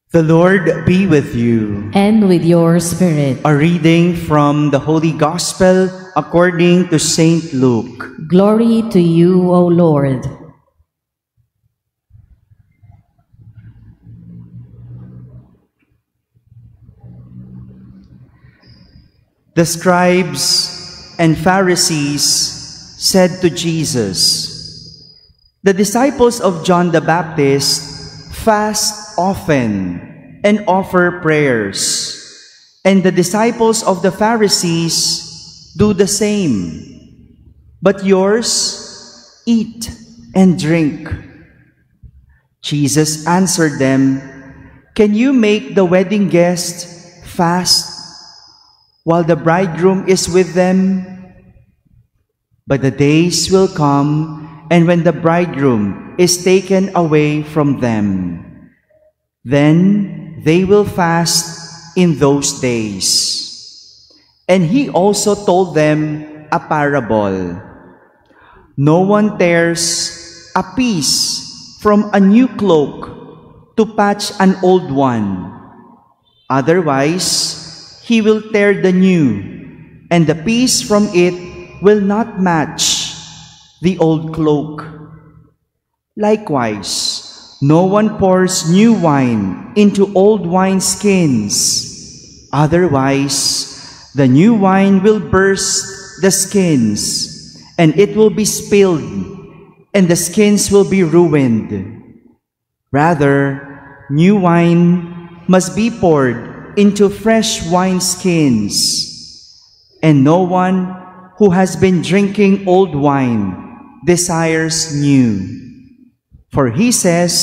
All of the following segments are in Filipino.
The Lord be with you. And with your spirit. A reading from the Holy Gospel according to Saint Luke. Glory to you, O Lord. The scribes and Pharisees said to Jesus, "The disciples of John the Baptist fast often and offer prayers, and the disciples of the Pharisees do the same. But yours eat and drink." Jesus answered them, "Can you make the wedding guest fast while the bridegroom is with them? But the days will come, and when the bridegroom is taken away from them, then they will fast in those days." And he also told them a parable. "No one tears a piece from a new cloak to patch an old one. Otherwise, he will tear the new, and the piece from it will not match the old cloak. Likewise, no one pours new wine into old wineskins. Otherwise, the new wine will burst the skins, and it will be spilled, and the skins will be ruined. Rather, new wine must be poured into fresh wineskins, and no one who has been drinking old wine desires new. For he says,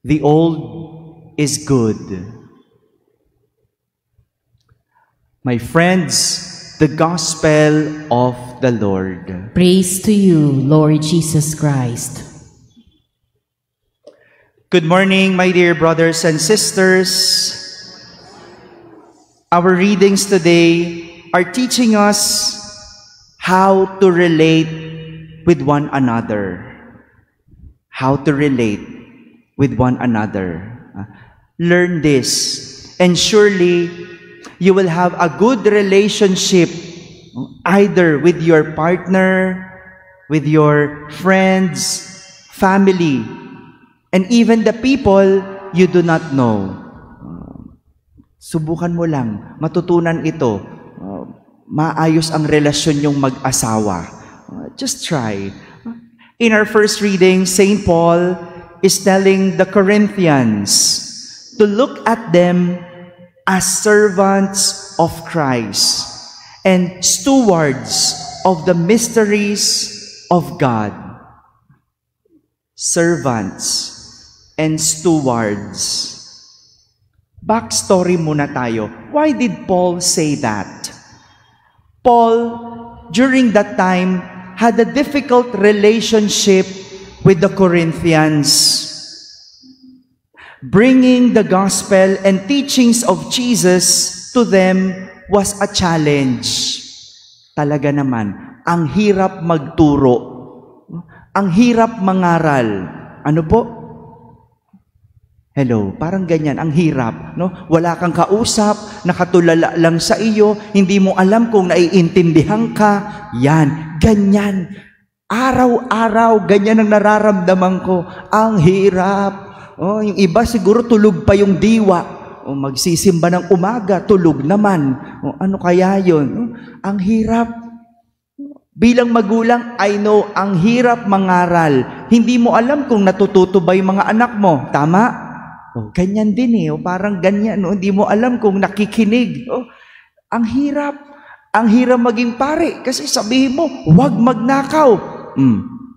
the old is good." My friends, the Gospel of the Lord. Praise to you, Lord Jesus Christ. Good morning, my dear brothers and sisters. Our readings today are teaching us how to relate with one another. How to relate with one another. Learn this, and surely you will have a good relationship either with your partner, with your friends, family, and even the people you do not know. Subukan mo lang, matutunan ito. Maayos ang relasyon yung mag-asawa. Just try. In our first reading, St. Paul is telling the Corinthians to look at them as servants of Christ and stewards of the mysteries of God. Servants and stewards. Backstory muna tayo. Why did Paul say that? Paul, during that time, had a difficult relationship with the Corinthians. Bringing the gospel and teachings of Jesus to them was a challenge. Talaga naman, ang hirap magturo. Ang hirap mangaral. Ano po? Hello, parang ganyan, ang hirap, no? Wala kang kausap, nakatulala lang sa iyo, hindi mo alam kung naiintindihan ka. Yan, ganyan. Araw-araw, ganyan ang nararamdaman ko. Ang hirap. Oh, yung iba siguro tulog pa yung diwa. O magsisimba ng umaga, tulog naman. O ano kaya yun? Oh, ang hirap. Bilang magulang, I know, ang hirap mangaral. Hindi mo alam kung natututo ba yung mga anak mo. Tama? Oh, ganyan din eh. Oh, parang ganyan. Oh, hindi mo alam kung nakikinig. Oh, ang hirap. Ang hirap maging pare. Kasi sabihin mo, huwag magnakaw.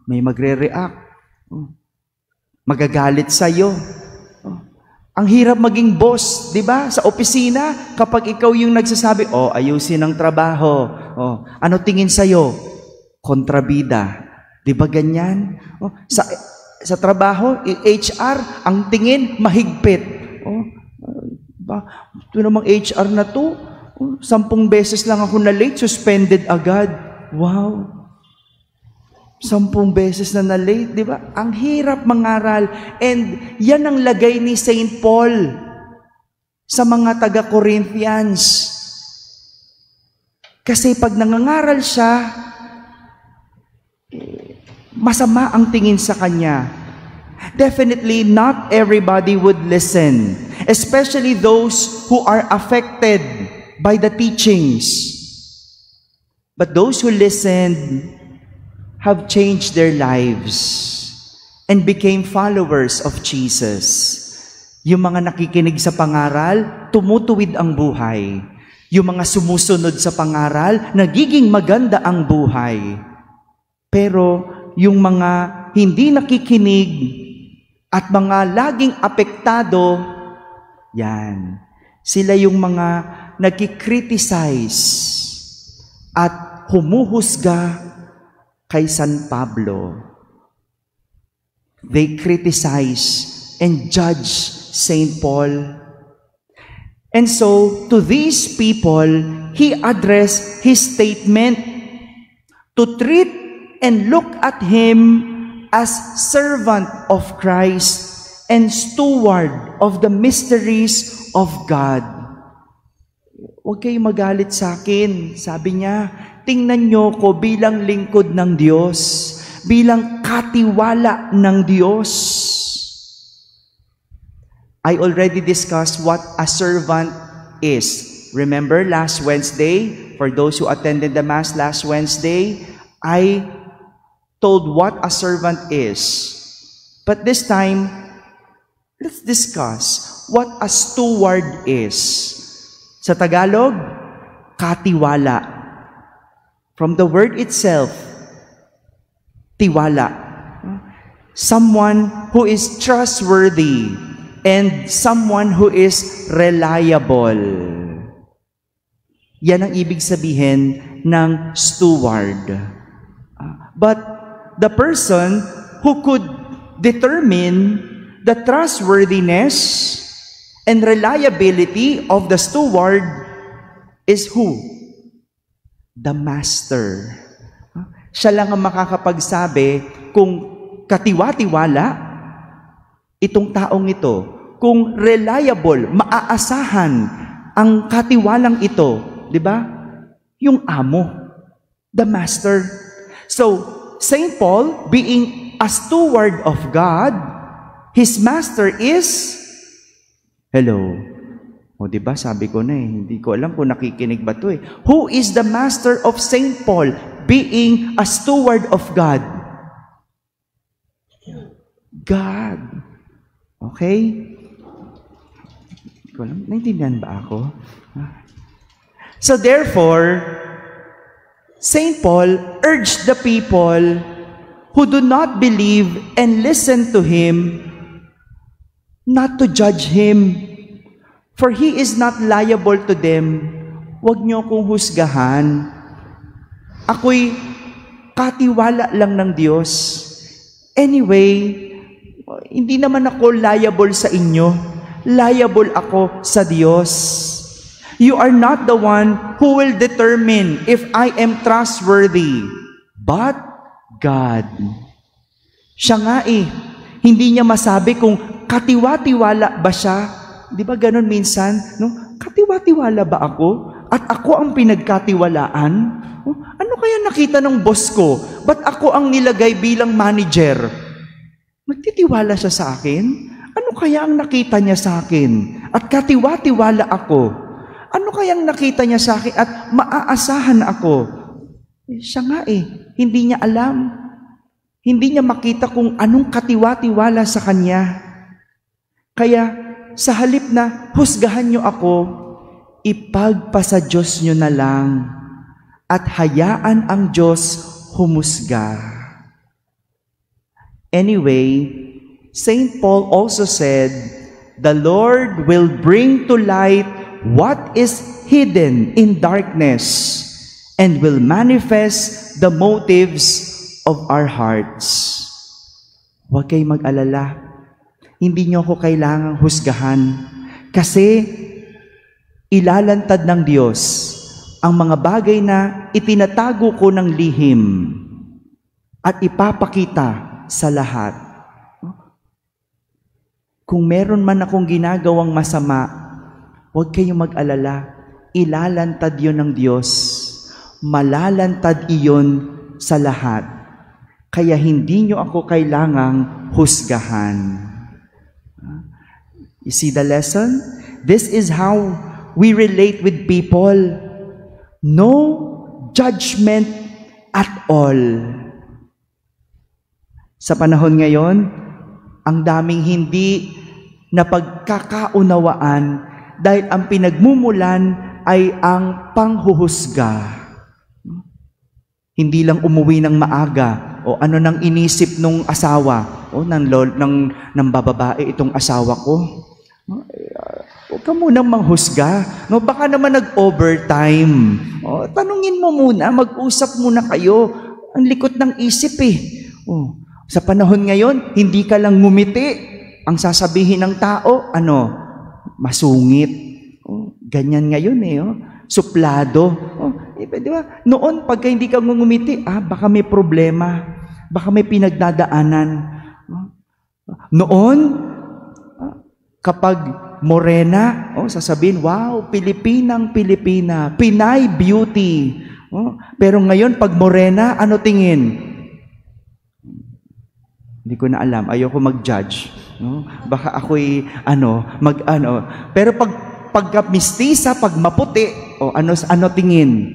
May magre-react. Oh, magagalit sa'yo. Oh, ang hirap maging boss, di ba? Sa opisina, kapag ikaw yung nagsasabi, oh, ayusin ang trabaho. Oh, ano tingin sa'yo? Kontrabida. Di ba ganyan? Oh, sa trabaho, HR, ang tingin, mahigpit. Oh, ito namang HR na to, 10 beses lang ako na late, suspended agad. Wow. 10 beses na late, di ba? Ang hirap mangaral. And yan ang lagay ni Saint Paul sa mga taga-Corinthians. Kasi pag nangangaral siya, masama ang tingin sa kanya. Definitely, not everybody would listen, especially those who are affected by the teachings. But those who listened have changed their lives and became followers of Jesus. Yung mga nakikinig sa pangaral, tumutuwid ang buhay. Yung mga sumusunod sa pangaral, nagiging maganda ang buhay. Pero yung mga hindi nakikinig at mga laging apektado, yan, sila yung mga nagkikriticize at humuhusga kay San Pablo. They criticize and judge Saint Paul. And so, to these people, he addressed his statement to treat and look at him as servant of Christ and steward of the mysteries of God. Huwag kayong magalit sa akin. Sabi niya, tingnan niyo ko bilang lingkod ng Diyos, bilang katiwala ng Diyos. I already discussed what a servant is. Remember last Wednesday, for those who attended the Mass last Wednesday, I told what a servant is. But this time, let's discuss what a steward is. Sa Tagalog, katiwala. From the word itself, tiwala. Someone who is trustworthy and someone who is reliable. Yan ang ibig sabihin ng steward. But the person who could determine the trustworthiness and reliability of the steward is who? The master. Siya lang ang makakapagsabi kung katiwa-tiwala itong taong ito, kung reliable, maaasahan ang katiwalang ito, di ba? Yung amo, the master. So, Saint Paul, being a steward of God, his master is, hello. O, di ba? Sabi ko na hindi ko alam kung nakikinig ba to eh. Who is the master of Saint Paul, being a steward of God? God. Okay? Hindi ko alam. Naintindihan ba ako? So therefore, Saint Paul urged the people who do not believe and listen to him not to judge him, for he is not liable to them. Huwag niyo akong husgahan. Ako'y katiwala lang ng Diyos. Anyway, hindi naman ako liable sa inyo. Liable ako sa Diyos. You are not the one who will determine if I am trustworthy, but God. Siya nga hindi niya masabi kung katiwa-tiwala ba siya. Di ba ganun minsan? No? Katiwa-tiwala ba ako? At ako ang pinagkatiwalaan? Ano kaya nakita ng boss ko? Ba't ako ang nilagay bilang manager? Magtitiwala siya sa akin? Ano kaya ang nakita niya sa akin? At katiwa-tiwala ako? Ano kayang nakita niya sa akin at maaasahan ako? Siya nga hindi niya alam. Hindi niya makita kung anong katiwa-tiwala sa kanya. Kaya sa halip na husgahan niyo ako, ipagpasa Diyos niyo na lang at hayaan ang Diyos humusga. Anyway, Saint Paul also said, the Lord will bring to light what is hidden in darkness and will manifest the motives of our hearts. Huwag kayong mag-alala. Hindi niyo ako kailangang husgahan kasi ilalantad ng Diyos ang mga bagay na itinatago ko ng lihim at ipapakita sa lahat. Kung meron man akong ginagawang masama, huwag kayong mag-alala. Ilalantad yon ng Diyos. Malalantad iyon sa lahat. Kaya hindi nyo ako kailangang husgahan. You see the lesson? This is how we relate with people. No judgment at all. Sa panahon ngayon, ang daming hindi na pagkakaunawaan dahil ang pinagmumulan ay ang panghuhusga. Hindi lang umuwi ng maaga o ano nang inisip nung asawa o ng bababae itong asawa ko. Huwag ka munang manghusga. No, baka naman nag-overtime. O, tanungin mo muna, mag-usap muna kayo. Ang likot ng isip eh. O, sa panahon ngayon, hindi ka lang ngumiti. Ang sasabihin ng tao, masungit. O, ganyan ngayon eh. Suplado. Di ba? Noon, pagka hindi ka ngumiti, baka may problema. Baka may pinagdadaanan. Noon, kapag morena, sasabihin, wow, Pilipinang-Pilipina, Pinay beauty. Pero ngayon, pag morena, ano tingin? Hindi ko na alam. Ayoko mag-judge. Baka ako'y, Pero pagka mistisa, pag maputi, ano tingin?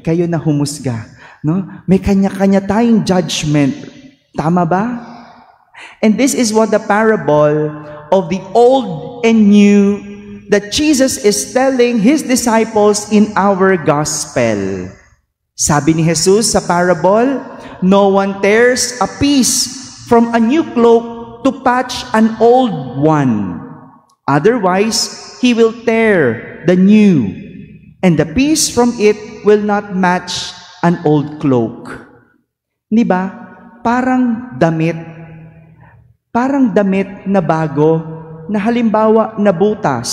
Kayo na humusga. No? May kanya-kanya tayong judgment. Tama ba? And this is what the parable of the old and new that Jesus is telling His disciples in our gospel. Sabi ni Jesus sa parable, no one tears a piece from a new cloak to patch an old one. Otherwise, he will tear the new, and the piece from it will not match an old cloak. Di ba? Parang damit na bago na halimbawa na butas.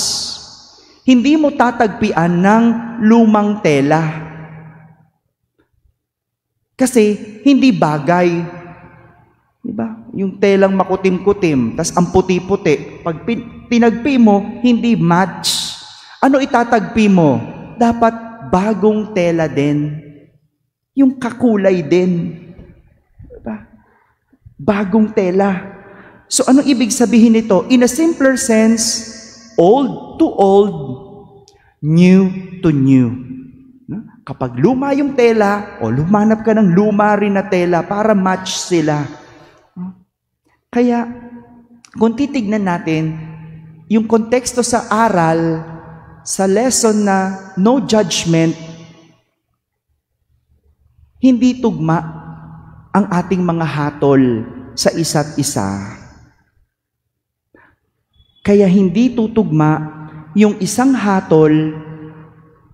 Hindi mo tatagpian ng lumang tela. Kasi hindi bagay. Diba? Yung telang makutim-kutim, tas ang puti-puti. Pag tinagpi mo, hindi match. Ano itatagpi mo? Dapat bagong tela din. Yung kakulay din. Diba? Bagong tela. So, anong ibig sabihin nito? In a simpler sense, old to old, new to new. Kapag luma yung tela, lumanap ka ng luma rin na tela para match sila. Kaya, kung titignan natin, yung konteksto sa aral, sa lesson na no judgment, hindi tugma ang ating mga hatol sa isa't isa. Kaya hindi tutugma yung isang hatol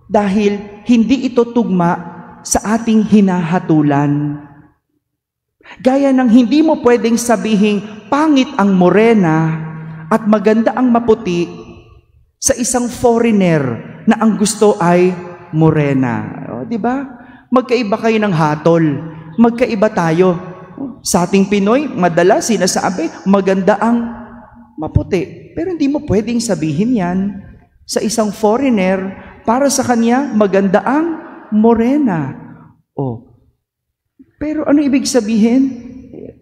dahil hindi ito tugma sa ating hinahatulan. Gaya ng hindi mo pwedeng sabihing pangit ang morena at maganda ang maputi sa isang foreigner na ang gusto ay morena. Di ba? Magkaiba kayo ng hatol. Magkaiba tayo. Sa ating Pinoy, madalas sinasabi, maganda ang maputi. Pero hindi mo pwedeng sabihin yan sa isang foreigner para sa kanya maganda ang morena. Pero ano ibig sabihin?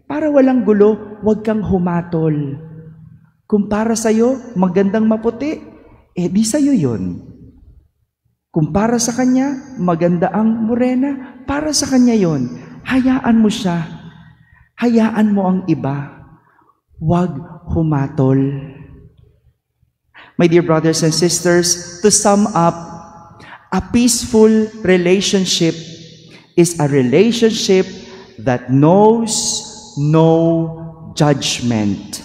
Para walang gulo, huwag kang humatol. Kung para sa'yo, magandang maputi, di sa'yo yun. Kung para sa kanya, maganda ang morena, para sa kanya yun. Hayaan mo siya. Hayaan mo ang iba. Huwag humatol. My dear brothers and sisters, to sum up, a peaceful relationship is a relationship that knows no judgment.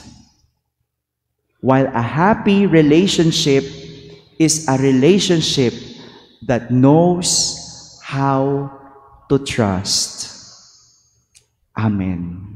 While a happy relationship is a relationship that knows how to trust. Amen.